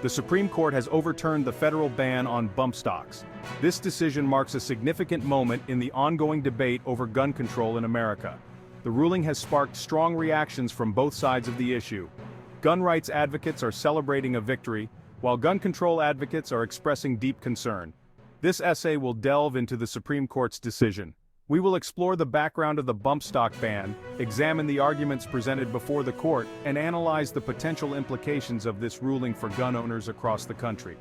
The Supreme Court has overturned the federal ban on bump stocks. This decision marks a significant moment in the ongoing debate over gun control in America. The ruling has sparked strong reactions from both sides of the issue. Gun rights advocates are celebrating a victory, while gun control advocates are expressing deep concern. This essay will delve into the Supreme Court's decision. We will explore the background of the bump stock ban, examine the arguments presented before the court, and analyze the potential implications of this ruling for gun owners across the country.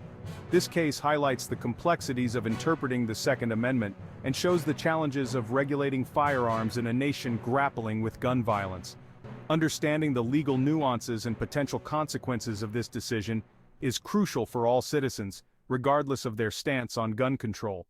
This case highlights the complexities of interpreting the Second Amendment and shows the challenges of regulating firearms in a nation grappling with gun violence. Understanding the legal nuances and potential consequences of this decision is crucial for all citizens, regardless of their stance on gun control.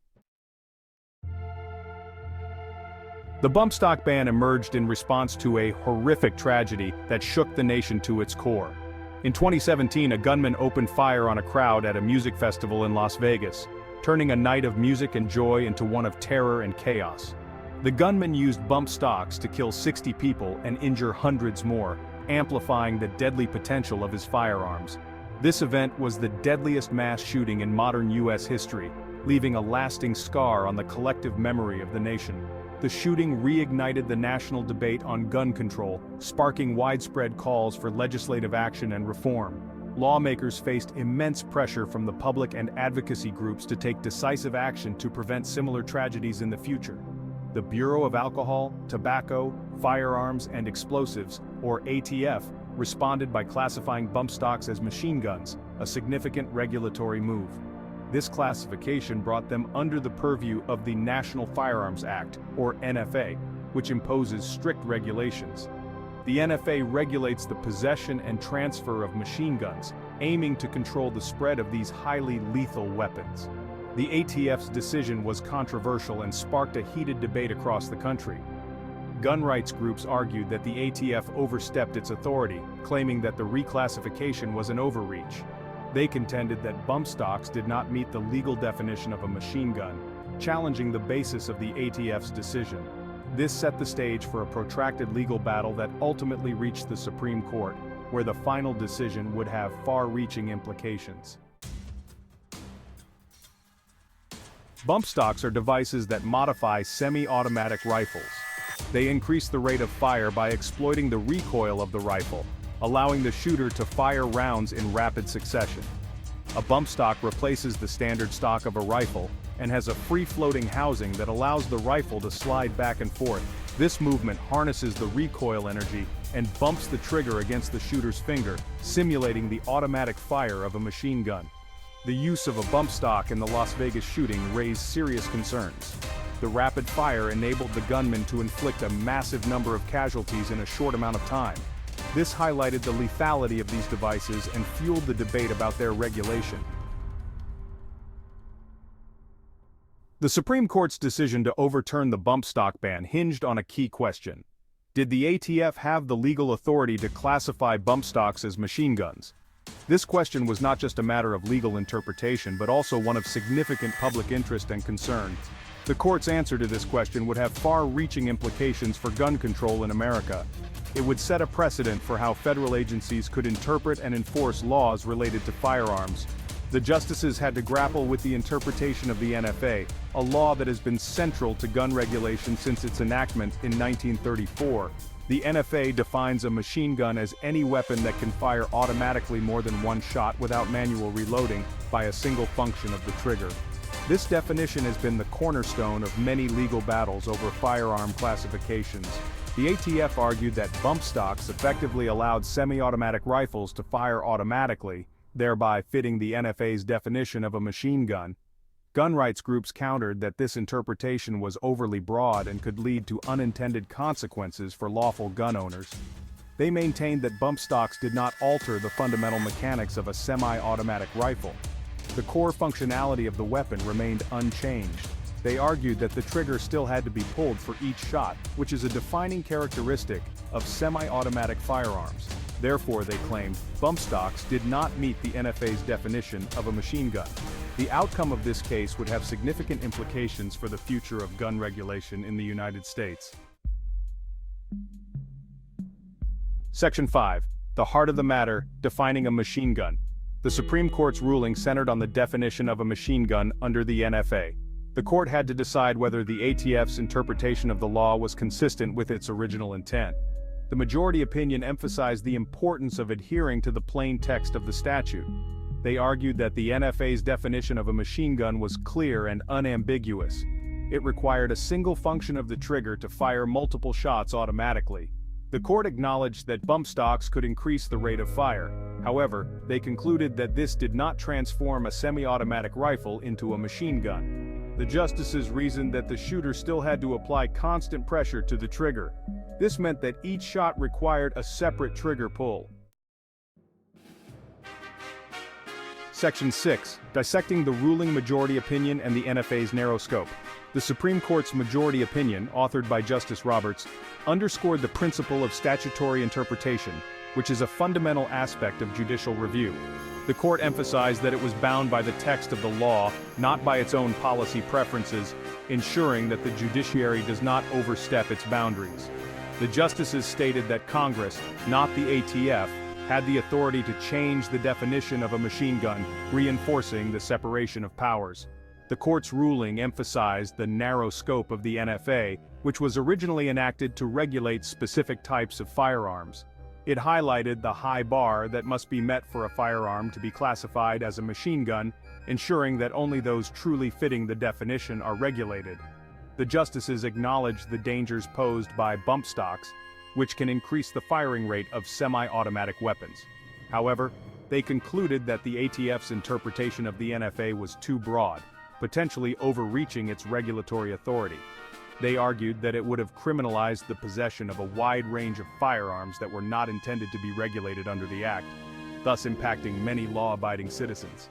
The bump stock ban emerged in response to a horrific tragedy that shook the nation to its core. In 2017, a gunman opened fire on a crowd at a music festival in Las Vegas, turning a night of music and joy into one of terror and chaos. The gunman used bump stocks to kill 60 people and injure hundreds more, amplifying the deadly potential of his firearms. This event was the deadliest mass shooting in modern U.S. history, leaving a lasting scar on the collective memory of the nation. The shooting reignited the national debate on gun control, sparking widespread calls for legislative action and reform. Lawmakers faced immense pressure from the public and advocacy groups to take decisive action to prevent similar tragedies in the future. The Bureau of Alcohol, Tobacco, Firearms and Explosives, or ATF, responded by classifying bump stocks as machine guns, a significant regulatory move. This classification brought them under the purview of the National Firearms Act, or NFA, which imposes strict regulations. The NFA regulates the possession and transfer of machine guns, aiming to control the spread of these highly lethal weapons. The ATF's decision was controversial and sparked a heated debate across the country. Gun rights groups argued that the ATF overstepped its authority, claiming that the reclassification was an overreach. They contended that bump stocks did not meet the legal definition of a machine gun, challenging the basis of the ATF's decision. This set the stage for a protracted legal battle that ultimately reached the Supreme Court, where the final decision would have far-reaching implications. Bump stocks are devices that modify semi-automatic rifles. They increase the rate of fire by exploiting the recoil of the rifle, allowing the shooter to fire rounds in rapid succession. A bump stock replaces the standard stock of a rifle and has a free-floating housing that allows the rifle to slide back and forth. This movement harnesses the recoil energy and bumps the trigger against the shooter's finger, simulating the automatic fire of a machine gun. The use of a bump stock in the Las Vegas shooting raised serious concerns. The rapid fire enabled the gunman to inflict a massive number of casualties in a short amount of time. This highlighted the lethality of these devices and fueled the debate about their regulation. The Supreme Court's decision to overturn the bump stock ban hinged on a key question. Did the ATF have the legal authority to classify bump stocks as machine guns? This question was not just a matter of legal interpretation but also one of significant public interest and concern. The court's answer to this question would have far-reaching implications for gun control in America. It would set a precedent for how federal agencies could interpret and enforce laws related to firearms. The justices had to grapple with the interpretation of the NFA, a law that has been central to gun regulation since its enactment in 1934. The NFA defines a machine gun as any weapon that can fire automatically more than one shot without manual reloading by a single function of the trigger. This definition has been the cornerstone of many legal battles over firearm classifications. The ATF argued that bump stocks effectively allowed semi-automatic rifles to fire automatically, thereby fitting the NFA's definition of a machine gun. Gun rights groups countered that this interpretation was overly broad and could lead to unintended consequences for lawful gun owners. They maintained that bump stocks did not alter the fundamental mechanics of a semi-automatic rifle. The core functionality of the weapon remained unchanged. They argued that the trigger still had to be pulled for each shot, which is a defining characteristic of semi-automatic firearms. Therefore, they claimed, bump stocks did not meet the NFA's definition of a machine gun. The outcome of this case would have significant implications for the future of gun regulation in the United States. Section 5. The heart of the matter, defining a machine gun. The Supreme Court's ruling centered on the definition of a machine gun under the NFA. The court had to decide whether the ATF's interpretation of the law was consistent with its original intent. The majority opinion emphasized the importance of adhering to the plain text of the statute. They argued that the NFA's definition of a machine gun was clear and unambiguous. It required a single function of the trigger to fire multiple shots automatically. The court acknowledged that bump stocks could increase the rate of fire. However, they concluded that this did not transform a semi-automatic rifle into a machine gun. The justices reasoned that the shooter still had to apply constant pressure to the trigger. This meant that each shot required a separate trigger pull. Section 6. Dissecting the ruling majority opinion and the NFA's narrow scope. The Supreme Court's majority opinion, authored by Justice Roberts, underscored the principle of statutory interpretation, which is a fundamental aspect of judicial review. The court emphasized that it was bound by the text of the law, not by its own policy preferences, ensuring that the judiciary does not overstep its boundaries. The justices stated that Congress, not the ATF, had the authority to change the definition of a machine gun, reinforcing the separation of powers. The court's ruling emphasized the narrow scope of the NFA, which was originally enacted to regulate specific types of firearms. It highlighted the high bar that must be met for a firearm to be classified as a machine gun, ensuring that only those truly fitting the definition are regulated. The justices acknowledged the dangers posed by bump stocks, which can increase the firing rate of semi-automatic weapons. However, they concluded that the ATF's interpretation of the NFA was too broad, potentially overreaching its regulatory authority. They argued that it would have criminalized the possession of a wide range of firearms that were not intended to be regulated under the Act, thus impacting many law-abiding citizens.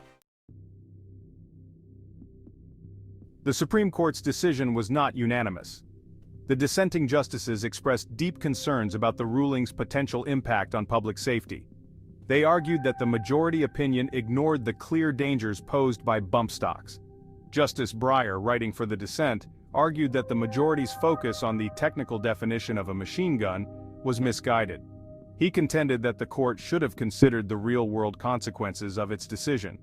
The Supreme Court's decision was not unanimous. The dissenting justices expressed deep concerns about the ruling's potential impact on public safety. They argued that the majority opinion ignored the clear dangers posed by bump stocks. Justice Breyer, writing for the dissent, argued that the majority's focus on the technical definition of a machine gun was misguided. He contended that the court should have considered the real-world consequences of its decision.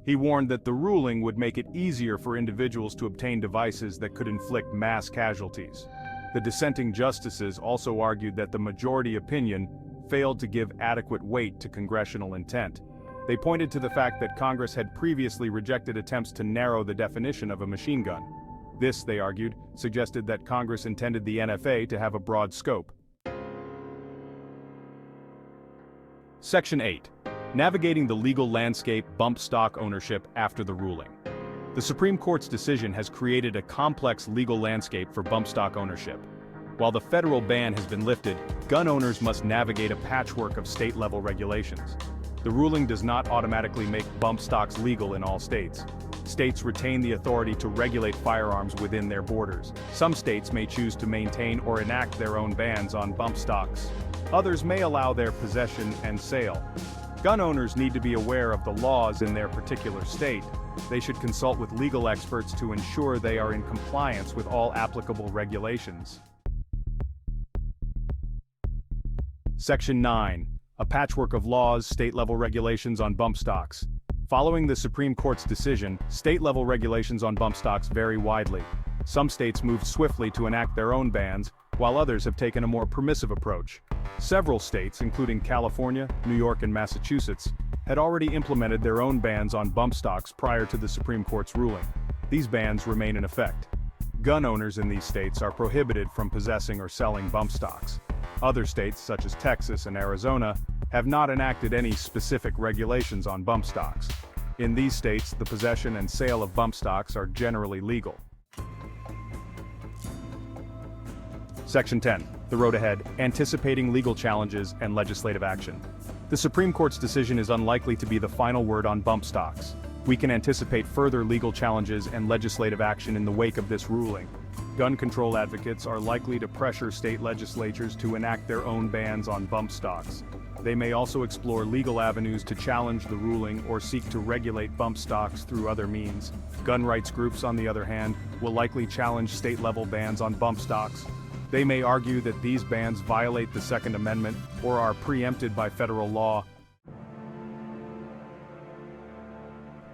He warned that the ruling would make it easier for individuals to obtain devices that could inflict mass casualties. The dissenting justices also argued that the majority opinion failed to give adequate weight to congressional intent. They pointed to the fact that Congress had previously rejected attempts to narrow the definition of a machine gun. This, they argued, suggested that Congress intended the NFA to have a broad scope. Section 8. Navigating the legal landscape bump stock ownership after the ruling. The Supreme Court's decision has created a complex legal landscape for bump stock ownership. While the federal ban has been lifted, gun owners must navigate a patchwork of state-level regulations. The ruling does not automatically make bump stocks legal in all states. States retain the authority to regulate firearms within their borders. Some states may choose to maintain or enact their own bans on bump stocks. Others may allow their possession and sale. Gun owners need to be aware of the laws in their particular state. They should consult with legal experts to ensure they are in compliance with all applicable regulations. Section 9. A patchwork of laws, state-level regulations on bump stocks. Following the Supreme Court's decision, state-level regulations on bump stocks vary widely. Some states moved swiftly to enact their own bans, while others have taken a more permissive approach. Several states, including California, New York, and Massachusetts, had already implemented their own bans on bump stocks prior to the Supreme Court's ruling. These bans remain in effect. Gun owners in these states are prohibited from possessing or selling bump stocks. Other states, such as Texas and Arizona, have not enacted any specific regulations on bump stocks. In these states, the possession and sale of bump stocks are generally legal. Section 10. The road ahead, anticipating legal challenges and legislative action. The Supreme Court's decision is unlikely to be the final word on bump stocks. We can anticipate further legal challenges and legislative action in the wake of this ruling. Gun control advocates are likely to pressure state legislatures to enact their own bans on bump stocks. They may also explore legal avenues to challenge the ruling or seek to regulate bump stocks through other means. Gun rights groups, on the other hand, will likely challenge state-level bans on bump stocks. They may argue that these bans violate the Second Amendment or are preempted by federal law.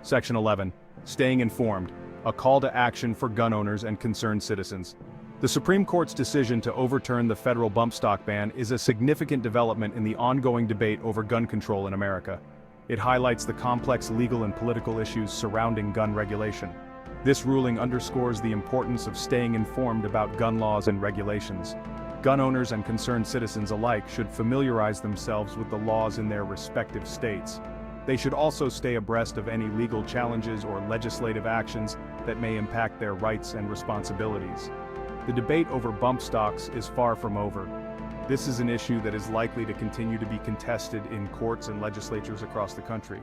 Section 11. Staying informed. A call to action for gun owners and concerned citizens. The Supreme Court's decision to overturn the federal bump stock ban is a significant development in the ongoing debate over gun control in America. It highlights the complex legal and political issues surrounding gun regulation. This ruling underscores the importance of staying informed about gun laws and regulations. Gun owners and concerned citizens alike should familiarize themselves with the laws in their respective states. They should also stay abreast of any legal challenges or legislative actions that may impact their rights and responsibilities. The debate over bump stocks is far from over. This is an issue that is likely to continue to be contested in courts and legislatures across the country.